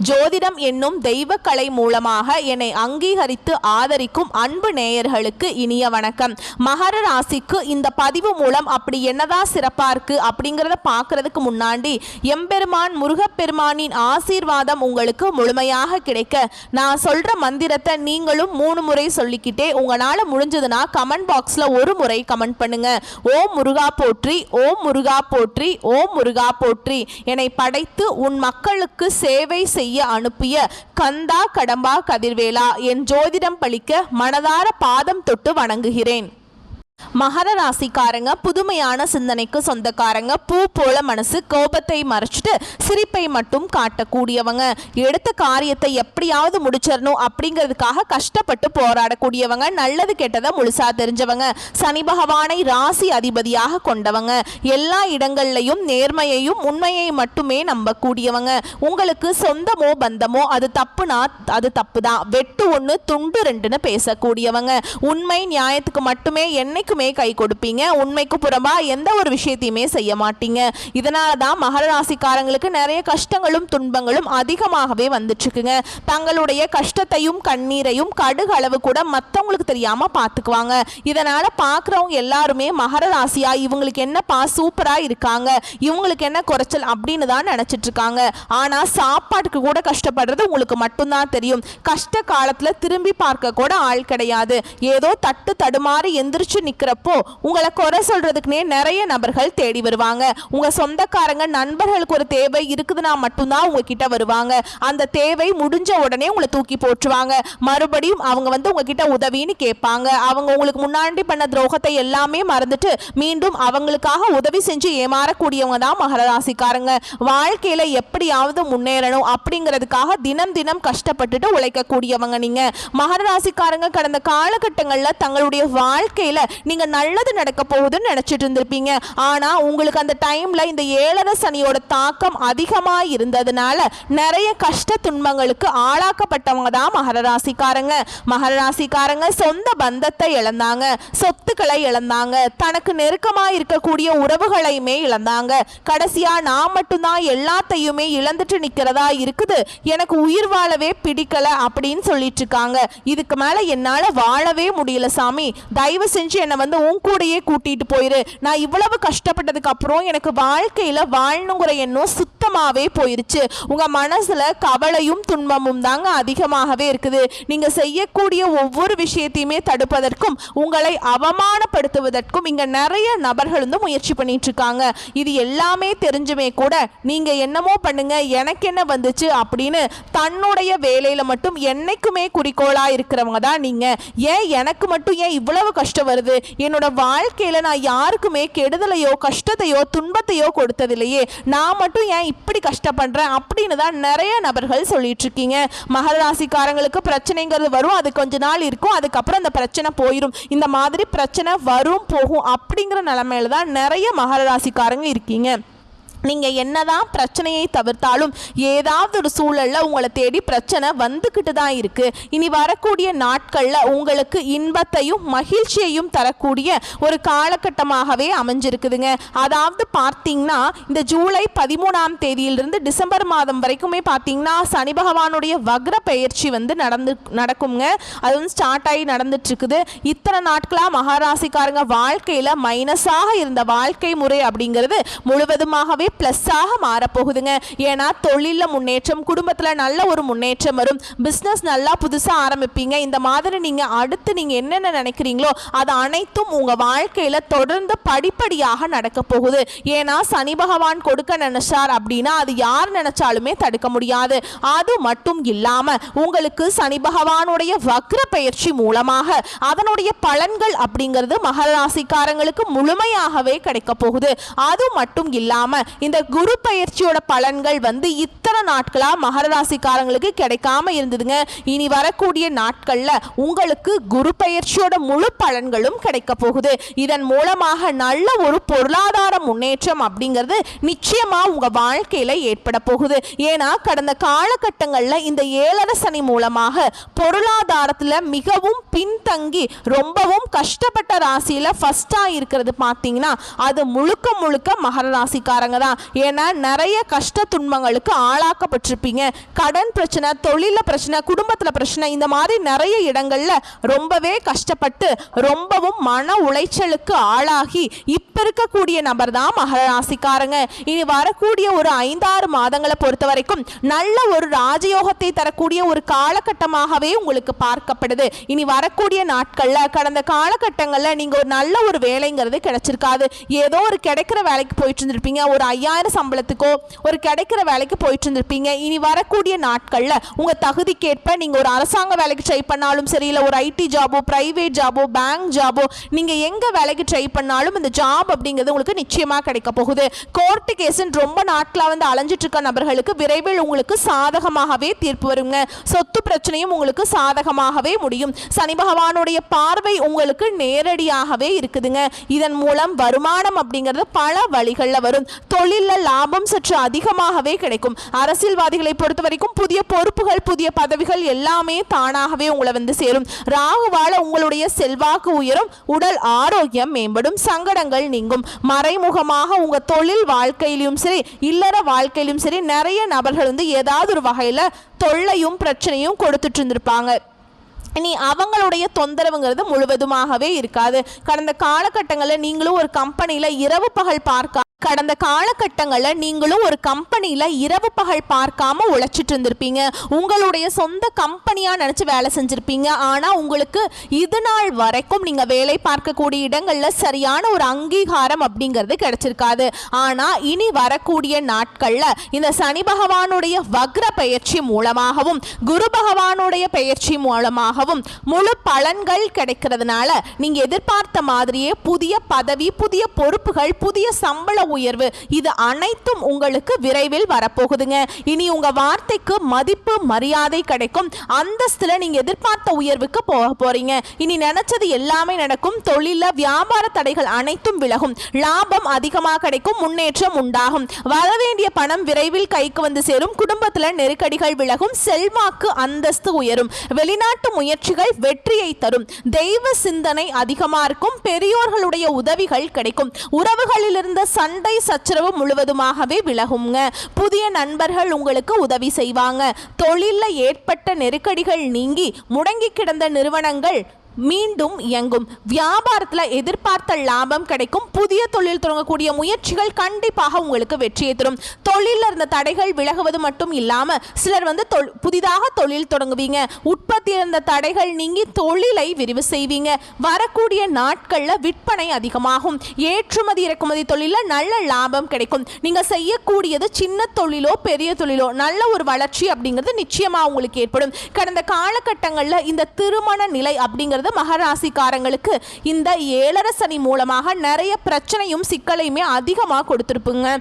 ஜோதிடம் என்னும் தெய்வக்கலை மூலமாக என்னை அங்கீகரித்து ஆதரிக்கும் அன்பு நேயர்களுக்கு இனிய வணக்கம். மகர ராசிக்கு இந்த பதிவு மூலம் அப்படி என்னதான் சிறப்பா இருக்கு அப்படிங்கிறத பார்க்கறதுக்கு முன்னாடி எம்பெருமான் முருகப்பெருமானின் ஆசீர்வாதம் உங்களுக்கு முழுமையாக கிடைக்க நான் சொல்ற மந்திரத்தை நீங்களும் 3 முறை சொல்லிக்கிட்டே உங்களால முடிஞ்சதுன்னா கமெண்ட் பாக்ஸ்ல ஒரு முறை கமெண்ட் பண்ணுங்க. ஓம் முருகா போற்றி, ஓம் முருகா போற்றி, ஓம் முருகா போற்றி. என்னை படைத்து உன் மக்களுக்கு சேவை செய்ய அனுப்பிய கந்தா கடம்பா கதிர்வேலா, என் ஜோதிடம் பழிக்க மனதார பாதம் தொட்டு வணங்குகிறேன். மகர ராசிக்காரங்க புதுமையான சிந்தனைக்கு சொந்தக்காரங்க. பூ போல மனசு, கோபத்தை மறைச்சிட்டு சிரிப்பை மட்டும் காட்டக்கூடியவங்க. எடுத்த காரியத்தை எப்படியாவது முடிச்சிடணும் அப்படிங்கிறதுக்காக கஷ்டப்பட்டு போராடக்கூடியவங்க. நல்லது கெட்டதை முழுசா தெரிஞ்சவங்க. சனி பகவானை ராசி அதிபதியாக கொண்டவங்க. எல்லா இடங்கள்லையும் நேர்மையையும் உண்மையை மட்டுமே நம்பக்கூடியவங்க. உங்களுக்கு சொந்தமோ பந்தமோ அது தப்புனா அது தப்பு தான், வெட்டு 1 துண்டு 2ன்னு பேசக்கூடியவங்க. உண்மை நியாயத்துக்கு மட்டுமே என்னைக்குமே கை கொடுப்பீங்க. உண்மைக்கு புறம்பா எந்த ஒரு விஷயத்தையுமே செய்ய மாட்டீங்க. இதனால தான் மகர ராசிக்காரங்களுக்கு நிறைய கஷ்டங்களும் துன்பங்களும் அதிகமாகவே வந்துட்டு இருக்குங்க. தங்களுடைய கஷ்டத்தையும் கண்ணீரையும் கடுகு அளவு கூட மற்றவங்களுக்கு தெரியாம பார்த்துக்குவாங்க. இதனால பார்க்குறவங்க எல்லாருமே மகர ராசியா இவங்களுக்கு என்னப்பா சூப்பரா இருக்காங்க, இவங்களுக்கு என்ன குறைச்சல் அப்படின்னு தான் நினைச்சிட்டு இருக்காங்க. ஆனா சாப்பாட்டுக்கு கூட கஷ்டப்படுறது உங்களுக்கு மட்டும்தான் தெரியும். கஷ்ட காலத்துல திரும்பி பார்க்க கூட ஆள் கிடையாது. ஏதோ தட்டு தடுமாறி எந்திரிச்சு நிக்கிறப்போ உங்களை குறை சொல்றதுக்குனே நிறைய நபர்கள் தேடி வருவாங்க. உங்க சொந்தக்காரங்க நண்பர்களுக்கு ஒரு தேவை இருக்குதுன்னா மட்டும்தான் உங்ககிட்ட வருவாங்க. அந்த தேவை முடிஞ்ச உடனே உங்களை தூக்கி போட்டுருவாங்க. மறுபடியும் அவங்க உங்ககிட்ட உதவின்னு கேட்பாங்க. அவங்க உங்களுக்கு முன்னாடி பண்ண துரோகத்தை எல்லாமே மறந்துட்டு மீண்டும் அவங்களுக்காக உதவி செஞ்சு ஏமாறக்கூடியவங்க தான் மகர ராசிக்காரங்க. வாழ்க்கையில எப்படியாவது முன்னேறணும் அப்படிங்கிறதுக்காக தினம் தினம் கஷ்டப்பட்டுட்டு உழைக்கக்கூடியவங்க நீங்க. மகர ராசிக்காரங்க கடந்த காலகட்டங்களில் தங்களுடைய வாழ்க்கையில நீங்க நல்லது நடக்க போகுதுன்னு நினைச்சிட்டு இருந்திருப்பீங்க. ஆனா உங்களுக்கு அந்த டைம்ல இந்த 7 சனியோட தாக்கம் அதிகமா இருந்ததுனால நிறைய கஷ்ட துன்பங்களுக்கு ஆளாக்கப்பட்டவங்க தான் மகர ராசிக்காரங்க. மகர ராசிக்காரங்க சொந்த பந்தத்தை இழந்தாங்க, சொத்துக்களை இழந்தாங்க, தனக்கு நெருக்கமா இருக்கக்கூடிய உறவுகளையுமே இழந்தாங்க. கடைசியா நான் மட்டும்தான் எல்லாத்தையுமே இழந்துட்டு நிக்கிறதா இருக்குது, எனக்கு உயிர் வாழவே பிடிக்கல அப்படின்னு சொல்லிட்டு இருக்காங்க. இதுக்கு மேல என்னால வாழவே முடியல சாமி, தயவு செஞ்சு என்னை உன் கூடையே கூட்டிட்டு போயிரு. நான் இவ்வளவு கஷ்டப்பட்டதுக்கு அப்புறம் எனக்கு வாழ்க்கையில வாழணுங்கிற எண்ணம் சுத்தமாவே போயிருச்சு. உங்க மனசுல கவலையும் துன்பமும் தாங்க அதிகமாகவே இருக்குது. நீங்க செய்யக்கூடிய ஒவ்வொரு விஷயத்தையுமே தடுப்பதற்கும் உங்களை அவமானப்படுத்துவதற்கும் இங்க நிறைய நபர்கள் முயற்சி பண்ணிட்டு இருக்காங்க. இது எல்லாமே தெரிஞ்சுமே கூட நீங்க என்னமோ பண்ணுங்க, எனக்கு என்ன வந்துச்சு அப்படின்னு தன்னுடைய வேலையில மட்டும் என்னைக்குமே குறிக்கோளா இருக்கிறவங்க தான் நீங்க. ஏன் எனக்கு மட்டும் ஏன் இவ்வளவு கஷ்டம் வருது, என்னோட வாழ்க்கையில நான் யாருக்குமே கெடுதலையோ கஷ்டத்தையோ துன்பத்தையோ கொடுத்ததில்லையே, நான் மட்டும் ஏன் இப்படி கஷ்டப்படுறேன் அப்படின்னு தான் நிறைய நபர்கள் சொல்லிட்டு இருக்கீங்க. மகர ராசிக்காரங்களுக்கு பிரச்சனைங்கிறது வரும், அது கொஞ்ச நாள் இருக்கும், அதுக்கப்புறம் அந்த பிரச்சனை போயிடும். இந்த மாதிரி பிரச்சனை வரும் போகும் அப்படிங்கிற நிலைமையில தான் நிறைய மகர ராசிக்காரங்க இருக்கீங்க. நீங்கள் என்னதான் பிரச்சனையை தவிர்த்தாலும் ஏதாவது ஒரு சூழலில் உங்களை தேடி பிரச்சனை வந்துக்கிட்டு தான் இருக்குது. இனி வரக்கூடிய நாட்களில் உங்களுக்கு இன்பத்தையும் மகிழ்ச்சியையும் தரக்கூடிய ஒரு காலகட்டமாகவே அமைஞ்சிருக்குதுங்க. அதாவது பார்த்தீங்கன்னா இந்த ஜூலை 13ஆம் தேதியிலிருந்து டிசம்பர் மாதம் வரைக்குமே பார்த்தீங்கன்னா சனி பகவானுடைய வக்ர பெயர்ச்சி நடக்குங்க. அது ஸ்டார்ட் ஆகி நடந்துட்டுருக்குது. இத்தனை நாட்களாக மகாராசிக்காரங்க வாழ்க்கையில் மைனஸாக இருந்த வாழ்க்கை முறை அப்படிங்கிறது முழுவதுமாகவே பிளஸ்ஸாக மாறப்போகுதுங்க. ஏன்னா தொழிலில் முன்னேற்றம், குடும்பத்தில் நல்ல ஒரு முன்னேற்றம் வரும், பிஸ்னஸ் நல்லா புதுசாக ஆரம்பிப்பீங்க. இந்த மாதிரி நீங்கள் அடுத்து நீங்கள் என்னென்ன நினைக்கிறீங்களோ அது அனைத்தும் உங்கள் வாழ்க்கையில் தொடர்ந்து படிப்படியாக நடக்க போகுது. ஏன்னா சனி பகவான் கொடுக்க நினைச்சார் அப்படின்னா அது யார் நினைச்சாலுமே தடுக்க முடியாது. அது மட்டும் இல்லாமல் உங்களுக்கு சனி பகவானுடைய வக்ர பயிற்சி மூலமாக அதனுடைய பலன்கள் அப்படிங்கிறது மகர ராசிக்காரங்களுக்கு முழுமையாகவே கிடைக்க போகுது. அது மட்டும் இல்லாமல் இந்த குரு பயிற்சியோட பலன்கள் இத்தனை நாட்களா மகர ராசிக்காரங்களுக்கு கிடைக்காம இருந்ததுங்க. இனி வரக்கூடிய நாட்கள்ல உங்களுக்கு குரு பயிற்சியோட முழு பலன்களும் கிடைக்க போகுது. இதன் மூலமாக நல்ல ஒரு பொருளாதார முன்னேற்றம் அப்படிங்கிறது நிச்சயமா உங்க வாழ்க்கையில ஏற்பட போகுது. ஏன்னா கடந்த காலகட்டங்கள்ல இந்த 7 சனி மூலமாக பொருளாதாரத்துல மிகவும் பின்தங்கி ரொம்பவும் கஷ்டப்பட்ட ராசியில ஃபர்ஸ்டா இருக்கிறது பார்த்தீங்கன்னா அது முழுக்க முழுக்க மகர ராசிக்காரங்க தான். இருக்கலாம். ஏன்னா நிறைய கஷ்ட துன்பங்களுக்கு ஆளாக்கப்பட்டிருப்பீங்க. கடன் பிரச்சனை, தொழில பிரச்சனை, குடும்பத்தில் பிரச்சனை, இந்த மாதிரி நிறைய இடங்கள்ல ரொம்பவே கஷ்டப்பட்டு ரொம்பவும் மன உளைச்சலுக்கு ஆளாகி இப்ப இருக்கக்கூடிய நபர் தான் மகர ராசிக்காரங்க. இனி வரக்கூடிய ஒரு 5-6 மாதங்களை பொறுத்த வரைக்கும் நல்ல ஒரு ராஜயோகத்தை தரக்கூடிய ஒரு காலகட்டமாகவே உங்களுக்கு பார்க்கப்படுது. இனி வரக்கூடிய நாட்கள்ல கடந்த காலகட்டங்கள்ல நீங்க ஒரு நல்ல ஒரு வேலைங்கிறது கிடைச்சிருக்காது. ஏதோ ஒரு கிடைக்கிற வேலைக்கு போயிட்டு இருந்திருப்பீங்க. ஒரு 5000 சம்பளத்துக்கோ ஒரு கிடைக்கிற வேலைக்கு போயிட்டு இருந்திருப்பீங்க. இனி வரக்கூடிய நாட்கள்ல உங்க தகுதிக்கேற்ப நீங்க ஒரு அரசாங்க வேலைக்கு ட்ரை பண்ணாலும் சரி, இல்லை ஒரு ஐடி ஜாபோ, பிரைவேட் ஜாபோ, பேங்க் ஜாபோ, நீங்க எங்க வேலைக்கு ட்ரை பண்ணாலும் இந்த ஜாப் அப்படிங்கிறது உங்களுக்கு நிச்சயமா கிடைக்க போகுது. கோர்ட்டு கேஸ்ன்னு ரொம்ப நாட்களா வந்து அலைஞ்சிட்டு இருக்க நபர்களுக்கு விரைவில் உங்களுக்கு சாதகமாகவே தீர்ப்பு வருங்க. சொத்து பிரச்சனையும் உங்களுக்கு சாதகமாகவே முடியும். சனி பகவானுடைய பார்வை உங்களுக்கு நேரடியாகவே இருக்குதுங்க. இதன் மூலம் வருமானம் அப்படிங்கிறது பல வழிகளில் வரும். தொழிலில் லாபம் சற்று அதிகமாகவே கிடைக்கும். அரசியல்வாதிகளை பொறுத்த வரைக்கும் புதிய பொறுப்புகள், புதிய பதவிகள் எல்லாமே தானாகவே உங்களை வந்து சேரும். ராகுவால உங்களுடைய செல்வாக்கு உயரும், உடல் ஆரோக்கியம் மேம்படும், சங்கடங்கள் நீங்கும். மறைமுகமாக உங்க தொழில் வாழ்க்கையிலும் சரி, இல்லற வாழ்க்கையிலும் சரி, நிறைய நபர்கள் வந்து ஏதாவது ஒரு வகையில தொல்லையும் பிரச்சனையும் கொடுத்துட்டு இருந்திருப்பாங்க. இனி அவங்களுடைய தொந்தரவுங்கிறது முழுவதுமாகவே இருக்காது. கடந்த காலகட்டங்களில் நீங்களும் ஒரு கம்பெனியில் இரவு பகல் இரவு பகல் பார்க்காம உழைச்சிட்டு இருந்திருப்பீங்க. உங்களுடைய சொந்த கம்பெனியா நினைச்சு வேலை செஞ்சிருப்பீங்க. ஆனா உங்களுக்கு இது நாள் வரைக்கும் நீங்க வேலை பார்க்கக்கூடிய இடங்கள்ல சரியான ஒரு அங்கீகாரம் அப்படிங்கிறது கிடைச்சிருக்காது. ஆனா இனி வரக்கூடிய நாட்கள்ல இந்த சனி பகவானுடைய வக்ர பெயர்ச்சி மூலமாகவும் குரு பகவானுடைய பெயர்ச்சி மூலமாகவும் முழு பலன்கள் கிடைக்கிறதுனால நீங்க எதிர்பார்த்த மாதிரியே புதிய பதவி, புதிய பொறுப்புகள், புதிய சம்பள உயர்வு, இது அனைத்தும் உங்களுக்கு விரைவில் வரப்போகுதுங்க. இனி உங்க வார்த்தைக்கு மதிப்பு, மரியாதை கிடைக்கும். அந்தஸ்துல நீங்க எதிர்பார்த்த உயர்வுக்கு போக போறீங்க. இனி நினைச்சது எல்லாமே நடக்கும். தொழில வியாபார தடைகள் அனைத்தும் விலகும். லாபம் அதிகமாக கிடைக்கும். முன்னேற்றம் உண்டாகும். வர வேண்டிய பணம் விரைவில் கைக்கு வந்து சேரும். குடும்பத்துல நெருக்கடிகள் விலகும். செல்வாக்கு, அந்தஸ்து உயரும். வெளிநாட்டு முயற்சிகள் வெற்றியை தரும். தெய்வ சிந்தனை அதிகமா இருக்கும். பெரியோர்களுடைய உதவிகள் கிடைக்கும். உறவுகளில் இருந்த சண்டை சச்சரவு முழுவதுமாகவே விலகுங்க. புதிய நண்பர்கள் உங்களுக்கு உதவி செய்வாங்க. தொழிலில் ஏற்பட்ட நெருக்கடிகள் நீங்கி முடங்கி கிடந்த நிறுவனங்கள் மீண்டும் இயங்கும். வியாபாரத்தில் எதிர்பார்த்த லாபம் கிடைக்கும். புதிய தொழில் தொடங்கக்கூடிய முயற்சிகள் கண்டிப்பாக உங்களுக்கு வெற்றியை தரும். தொழிலில் இருந்த தடைகள் விலகுவது மட்டும் இல்லாமல் சிலர் வந்து புதிதாக தொழில் தொடங்குவீங்க. உற்பத்தி இருந்த தடைகள் நீங்கி தொழிலை விரிவு செய்வீங்க. வரக்கூடிய நாட்களில் விற்பனை அதிகமாகும். ஏற்றுமதி இறக்குமதி தொழிலில் நல்ல லாபம் கிடைக்கும். நீங்கள் செய்யக்கூடியது சின்ன தொழிலோ பெரிய தொழிலோ நல்ல ஒரு வளர்ச்சி அப்படிங்கிறது நிச்சயமாக உங்களுக்கு ஏற்படும். கடந்த காலகட்டங்களில் இந்த திருமண நிலை அப்படிங்கிறது மகராசிக்காரங்களுக்கு இந்த 7.5 சனி மூலமாக நிறைய பிரச்சனையும் சிக்கலையுமே அதிகமாக கொடுத்துருப்புங்க.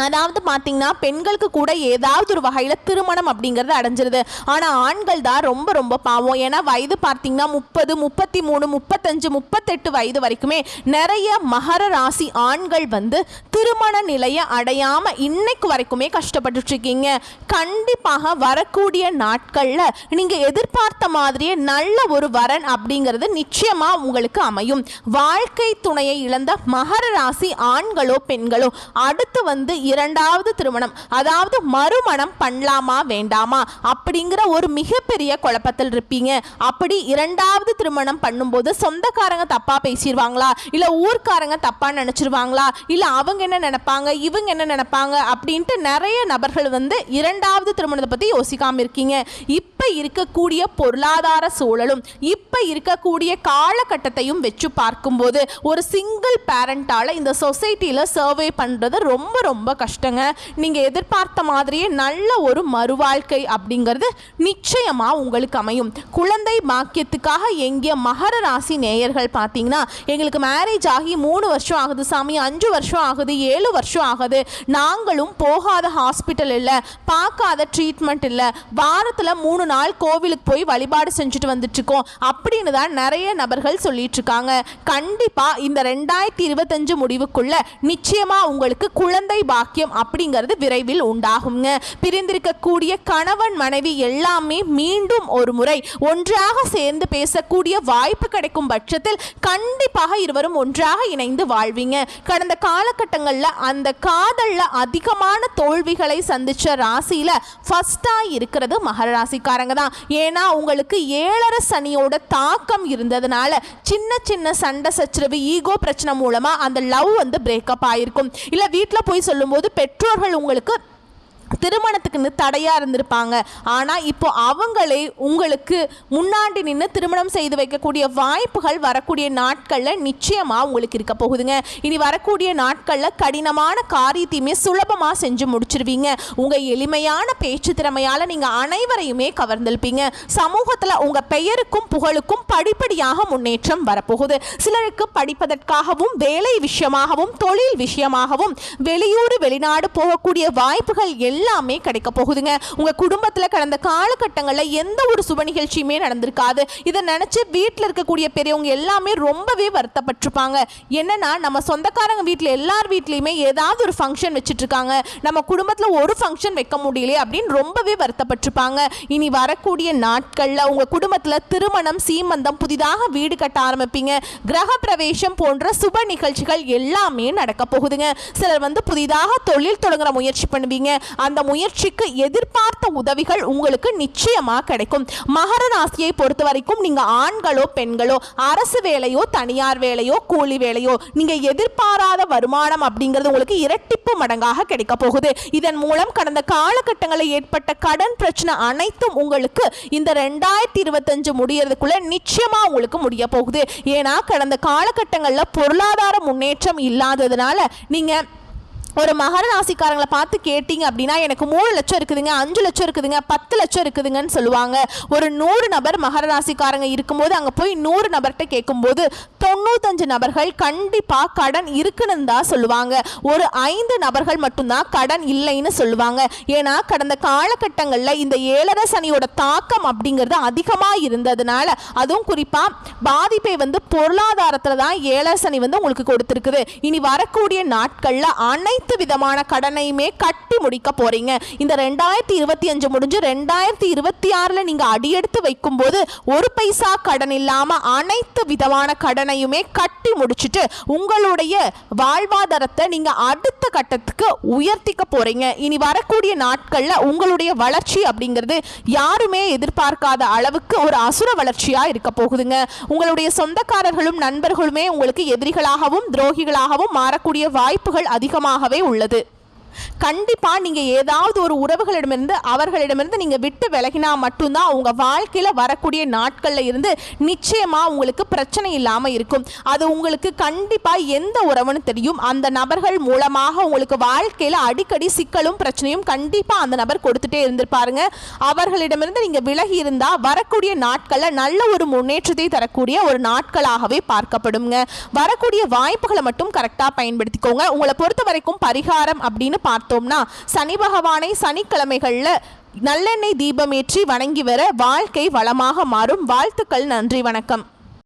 அதாவது பார்த்தீங்கன்னா பெண்களுக்கு கூட ஏதாவது ஒரு வகையில் திருமணம் அப்படிங்கிறது அடைஞ்சிருது. ஆனால் ஆண்கள் தான் ரொம்ப ரொம்ப பாவம். ஏன்னா வயது பார்த்தீங்கன்னா 30, 33, 35, 38 வயது வரைக்குமே நிறைய மகர ராசி ஆண்கள் வந்து திருமண நிலையை அடையாமல் இன்னைக்கு வரைக்குமே கஷ்டப்பட்டுட்டு இருக்கீங்க. கண்டிப்பாக வரக்கூடிய நாட்களில் நீங்கள் எதிர்பார்த்த மாதிரியே நல்ல ஒரு வரன் அப்படிங்கிறது நிச்சயமாக உங்களுக்கு அமையும். வாழ்க்கை துணையை இழந்த மகர ராசி ஆண்களோ பெண்களோ அடுத்து வந்து 2வது திருமணம், அதாவது மறுமணம் பண்ணலாமா வேண்டாமா அப்படிங்கிற ஒரு மிகப்பெரிய குழப்பத்தில் இருப்பீங்க. அப்படி 2வது திருமணம் பண்ணும்போது சொந்தக்காரங்க தப்பா பேசிடுவாங்களா, இல்லை ஊர்க்காரங்க தப்பா நினைச்சிருவாங்களா, இல்லை அவங்க என்ன நினைப்பாங்க, இவங்க என்ன நினைப்பாங்க அப்படின்ட்டு நிறைய நபர்கள் வந்து 2வது திருமணத்தை பற்றி யோசிக்காம இருக்கீங்க. இப்போ இருக்கக்கூடிய பொருளாதார சூழலும் இப்போ இருக்கக்கூடிய காலகட்டத்தையும் வச்சு பார்க்கும்போது ஒரு சிங்கிள் பேரண்டால் இந்த சொசைட்டியில் சர்வே பண்ணுறது ரொம்ப ரொம்ப கஷ்டங்க. நீங்க எதிர்பார்த்த மாதிரியே நல்ல ஒரு மறுவாழ்க்கை அப்படிங்கிறது நிச்சயமா உங்களுக்கு அமையும். குழந்தை பாக்கியத்துக்காக எங்கிய மகர ராசி நேயர்கள் பார்த்தீங்கன்னா எங்களுக்கு மேரேஜ் ஆகி 3 வருஷம் ஆகுது சாமி, 5 வருஷம் ஆகுது, 7 வருஷம் ஆகுது, நாங்களும் போகாத ஹாஸ்பிட்டல் இல்லை, பார்க்காத ட்ரீட்மெண்ட் இல்லை, வாரத்தில் 3 நாள் கோவிலுக்கு போய் வழிபாடு செஞ்சுட்டு வந்துட்டு இருக்கோம் அப்படின்னு தான் நிறைய நபர்கள் சொல்லிட்டு இருக்காங்க. கண்டிப்பா இந்த 2025 முடிவுக்குள்ள நிச்சயமா உங்களுக்கு குழந்தை பாக்கியம் பாக்கியம் அப்படிங்கிறது விரைவில் உண்டாகுங்க. பிரிந்திருக்கக்கூடிய கணவன் மனைவி எல்லாமே மீண்டும் ஒரு முறை ஒன்றாக சேர்ந்து பேசக்கூடிய வாய்ப்பு கிடைக்கும் பட்சத்தில் கண்டிப்பாக இருவரும் ஒன்றாக இணைந்து வாழ்வீங்க. கடந்த காலகட்டங்களில் அந்த காதல்ல அதிகமான தோல்விகளை சந்திச்ச ராசியில ஃபர்ஸ்டா இருக்கிறது மகர ராசிக்காரங்க தான். ஏன்னா உங்களுக்கு 7 சனியோட தாக்கம் இருந்ததுனால சின்ன சின்ன சண்டை சச்சரவு ஈகோ பிரச்சனை மூலமா அந்த லவ் வந்து பிரேக்கப் ஆயிருக்கும். இல்ல வீட்டில் போய் சொல்லும்போது பெற்றோர்கள் உங்களுக்கு திருமணத்துக்குன்னு தடையா இருந்திருப்பாங்க. ஆனா இப்போ அவங்களே உங்களுக்கு முன்னாடி நின்று திருமணம் செய்து வைக்கக்கூடிய வாய்ப்புகள் வரக்கூடிய நாட்கள்ல நிச்சயமா உங்களுக்கு இருக்க போகுதுங்க. இனி வரக்கூடிய நாட்கள்ல கடினமான காரியத்தையுமே சுலபமா செஞ்சு முடிச்சிருவீங்க. உங்க எளிமையான பேச்சு திறமையால நீங்க அனைவரையுமே கவர்ந்திருப்பீங்க. சமூகத்துல உங்க பெயருக்கும் புகழுக்கும் படிப்படியாக முன்னேற்றம் வரப்போகுது. சிலருக்கு படிப்பதற்காகவும் வேலை விஷயமாகவும் தொழில் விஷயமாகவும் வெளியூர் வெளிநாடு போகக்கூடிய வாய்ப்புகள் எல்லாமே கிடைக்க போகுதுங்க. உங்க குடும்பத்தில் கடந்த காலகட்டங்களில் எந்த ஒரு சுப நிகழ்ச்சியுமே நடந்திருக்காது. இதை நினைச்சு வீட்டில் இருக்கக்கூடிய பெரியவங்க எல்லாமே ரொம்பவே வருத்தப்பட்டிருப்பாங்க. என்னன்னா நம்ம சொந்தக்காரங்க வீட்டில் எல்லார் வீட்லையுமே ஏதாவது ஒரு ஃபங்க்ஷன் வச்சுட்டு இருக்காங்க, நம்ம குடும்பத்தில் ஒரு ஃபங்க்ஷன் வைக்க முடியல அப்படின்னு ரொம்பவே வருத்தப்பட்டிருப்பாங்க. இனி வரக்கூடிய நாட்களில் உங்க குடும்பத்தில் திருமணம் சீமந்தம் புதிதாக வீடு கட்ட ஆரம்பிப்பீங்க. கிரக பிரவேசம் போன்ற சுப நிகழ்ச்சிகள் எல்லாமே நடக்க போகுதுங்க. சிலர் வந்து புதிதாக தொழில் தொடங்குற முயற்சி பண்ணுவீங்க. அந்த முயற்சிக்கு எதிர்பார்த்த உதவிகள் உங்களுக்கு நிச்சயமா கிடைக்கும். மகர ராசியை பொறுத்த வரைக்கும் நீங்க ஆண்களோ பெண்களோ அரசு வேலையோ தனியார் வேலையோ கூலி வேலையோ நீங்க எதிர்பாராத வருமானம் அப்படிங்கிறது உங்களுக்கு இரட்டிப்பு மடங்காக கிடைக்க போகுது. இதன் மூலம் கடந்த காலகட்டங்களில் ஏற்பட்ட கடன் பிரச்சனை அனைத்தும் உங்களுக்கு இந்த 2025 முடியறதுக்குள்ள நிச்சயமா உங்களுக்கு முடிய போகுது. ஏன்னா கடந்த காலகட்டங்களில் பொருளாதார முன்னேற்றம் இல்லாததுனால நீங்க ஒரு மகர ராசிக்காரங்களை பார்த்து கேட்டிங்க அப்படின்னா எனக்கு 3 லட்சம் இருக்குதுங்க, 5 லட்சம் இருக்குதுங்க, 10 லட்சம் இருக்குதுங்கன்னு சொல்லுவாங்க. ஒரு 100 நபர் மகர ராசிக்காரங்க இருக்கும்போது அங்கே போய் 100 நபர்கிட்ட கேட்கும்போது 95 நபர்கள் கண்டிப்பாக கடன் இருக்குன்னு தான் சொல்லுவாங்க. ஒரு 5 நபர்கள் மட்டும்தான் கடன் இல்லைன்னு சொல்லுவாங்க. ஏன்னா கடந்த காலகட்டங்களில் இந்த 7 சனியோட தாக்கம் அப்படிங்கிறது அதிகமாக இருந்ததுனால அதுவும் குறிப்பாக பாதிப்பை வந்து பொருளாதாரத்தில் தான் 7 சனி வந்து உங்களுக்கு கொடுத்துருக்குது. இனி வரக்கூடிய நாட்களில் அனைத்து விதமான கடனையுமே கட்டி முடிக்க போறீங்க. இந்த 2025 முடிஞ்சு 2026 நீங்க அடியெடுத்து வைக்கும் போது ஒரு பைசா கடன் இல்லாம அனைத்து விதமான கடனையுமே கட்டி முடிச்சுட்டு உங்களுடைய வாழ்வாதாரத்தை நீங்க அடுத்த கட்டத்துக்கு உயர்த்திக்க போறீங்க. இனி வரக்கூடிய நாட்கள்ல உங்களுடைய வளர்ச்சி அப்படிங்கிறது யாருமே எதிர்பார்க்காத அளவுக்கு ஒரு அசுர வளர்ச்சியா இருக்க போகுதுங்க. உங்களுடைய சொந்தக்காரர்களும் நண்பர்களுமே உங்களுக்கு எதிரிகளாகவும் துரோகிகளாகவும் மாறக்கூடிய வாய்ப்புகள் அதிகமாகவே உள்ளது. கண்டிப்பா நீங்க ஏதாவது ஒரு உறவுகளிடமிருந்து அவர்களிடமிருந்து நீங்க விட்டு விலகினா மட்டும்தான் உங்க வாழ்க்கையில வரக்கூடிய நாட்கள்ல இருந்து நிச்சயமா உங்களுக்கு பிரச்சனை இல்லாம இருக்கும். அது உங்களுக்கு கண்டிப்பா எந்த உறவுன்னு தெரியும். அந்த நபர்கள் மூலமாக உங்களுக்கு வாழ்க்கையில அடிக்கடி சிக்கலும் பிரச்சனையும் கண்டிப்பா அந்த நபர் கொடுத்துட்டே இருந்திருப்பாருங்க. அவர்களிடமிருந்து நீங்க விலகி இருந்தா வரக்கூடிய நாட்கள்ல நல்ல ஒரு முன்னேற்றத்தை தரக்கூடிய ஒரு நாட்களாகவே பார்க்கப்படுங்க. வரக்கூடிய வாய்ப்புகளை மட்டும் கரெக்டா பயன்படுத்திக்கோங்க. உங்களை பொறுத்த வரைக்கும் பரிகாரம் அப்படின்னு பார்த்தோம்னா சனி பகவானை சனிக்கிழமைகள்ல நல்லெண்ணெய் தீபமேற்றி வணங்கி வர வாழ்க்கை வளமாக மாறும். வாழ்த்துக்கள். நன்றி, வணக்கம்.